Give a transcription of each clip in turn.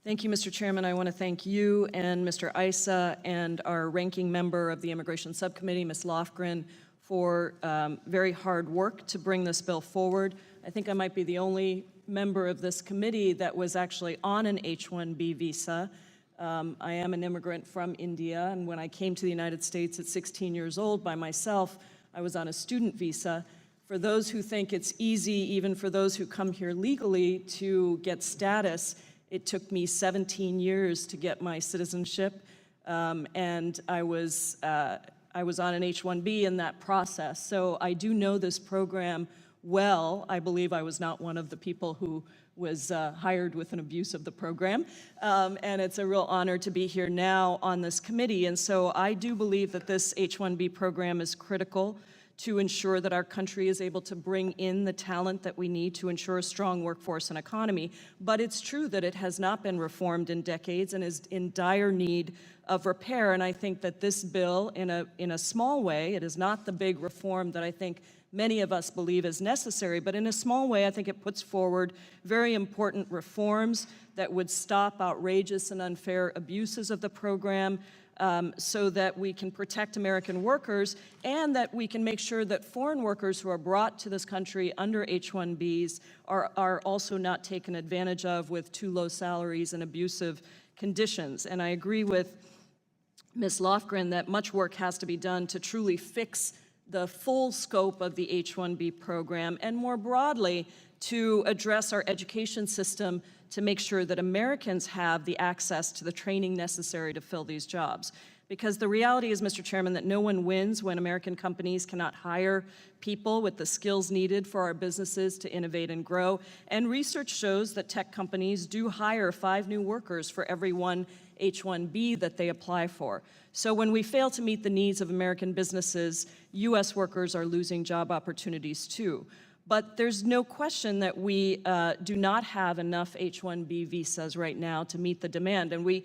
Thank you, Mr. Chairman. I want to thank you and Mr. Issa and our ranking member of the Immigration Subcommittee, Ms. Lofgren, for very hard work to bring this bill forward. I think I might be the only member of this committee that was actually on an H-1B visa. I am an immigrant from India, and when I came to the United States at 16 years old by myself, I was on a student visa. For those who think it's easy, even for those who come here legally, to get status, it took me 17 years to get my citizenship, and I was on an H-1B in that process. So I do know this program well. I believe I was not one of the people who was hired with an abuse of the program, and it's a real honor to be here now on this committee. And so I do believe that this H-1B program is critical to ensure that our country is able to bring in the talent that we need to ensure a strong workforce and economy. But it's true that it has not been reformed in decades and is in dire need of repair. And I think that this bill, in a small way, it is not the big reform that I think many of us believe is necessary, but in a small way, I think it puts forward very important reforms that would stop outrageous and unfair abuses of the program, so that we can protect American workers and that we can make sure that foreign workers who are brought to this country under H-1Bs are also not taken advantage of with too low salaries and abusive conditions. And I agree with Ms. Lofgren that much work has to be done to truly fix the full scope of the H-1B program, and more broadly, to address our education system to make sure that Americans have the access to the training necessary to fill these jobs. Because the reality is, Mr. Chairman, that no one wins when American companies cannot hire people with the skills needed for our businesses to innovate and grow. And research shows that tech companies do hire 5 new workers for every 1 H-1B that they apply for. So when we fail to meet the needs of American businesses, U.S. workers are losing job opportunities too. But there's no question that we do not have enough H-1B visas right now to meet the demand. And we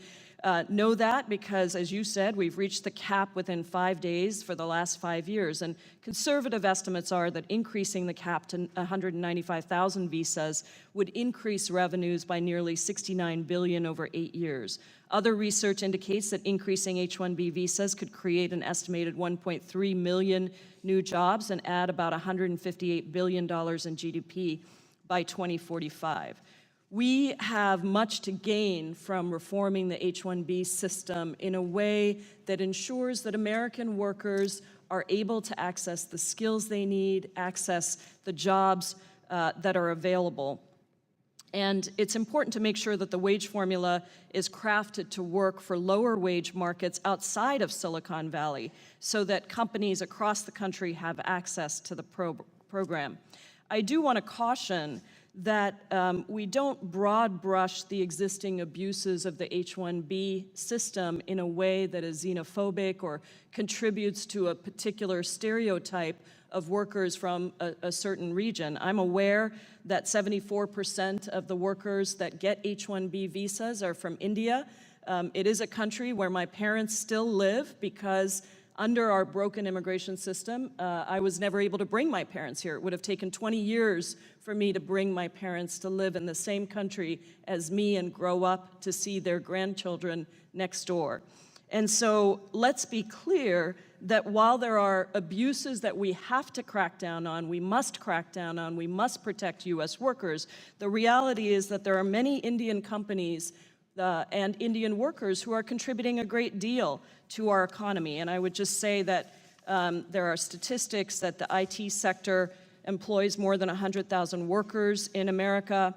know that because, as you said, we've reached the cap within 5 days for the last 5 years. And conservative estimates are that increasing the cap to 195,000 visas would increase revenues by nearly $69 billion over 8 years. Other research indicates that increasing H-1B visas could create an estimated 1.3 million new jobs and add about $158 billion in GDP by 2045. We have much to gain from reforming the H-1B system in a way that ensures that American workers are able to access the skills they need, access the jobs that are available. And it's important to make sure that the wage formula is crafted to work for lower wage markets outside of Silicon Valley so that companies across the country have access to the program. I do want to caution that we don't broad brush the existing abuses of the H-1B system in a way that is xenophobic or contributes to a particular stereotype of workers from a certain region. I'm aware that 74% of the workers that get H-1B visas are from India. It is a country where my parents still live because under our broken immigration system, I was never able to bring my parents here. It would have taken 20 years for me to bring my parents to live in the same country as me and grow up to see their grandchildren next door. And so let's be clear that while there are abuses that we have to crack down on, we must crack down on, we must protect U.S. workers, the reality is that there are many Indian companies and Indian workers who are contributing a great deal to our economy. And I would just say that there are statistics that the IT sector employs more than 100,000 workers in America,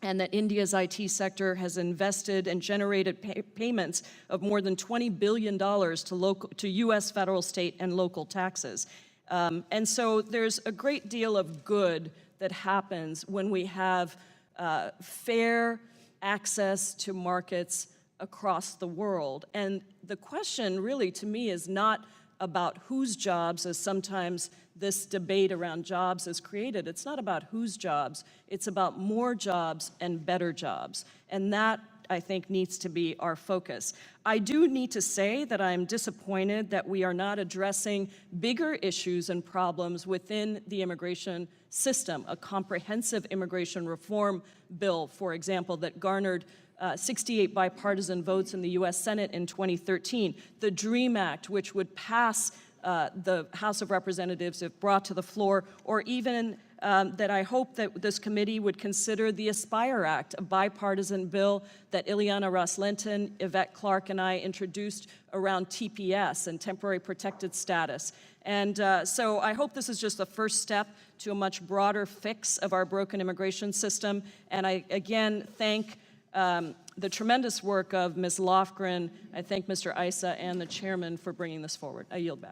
and that India's IT sector has invested and generated payments of more than $20 billion to U.S. federal, state, and local taxes. And so there's a great deal of good that happens when we have fair access to markets across the world. And the question really to me is not about whose jobs, as sometimes this debate around jobs is created. It's not about whose jobs, it's about more jobs and better jobs. And that, I think, needs to be our focus. I do need to say that I'm disappointed that we are not addressing bigger issues and problems within the immigration system. A comprehensive immigration reform bill, for example, that garnered 68 bipartisan votes in the U.S. Senate in 2013, the DREAM Act, which would pass the House of Representatives if brought to the floor, or even that I hope that this committee would consider the ASPIRE Act, a bipartisan bill that Ileana Ros-Linton, Yvette Clarke, and I introduced around TPS and temporary protected status. And so I hope this is just the first step to a much broader fix of our broken immigration system. And I, again, thank the tremendous work of Ms. Lofgren. I thank Mr. Issa and the chairman for bringing this forward. I yield back.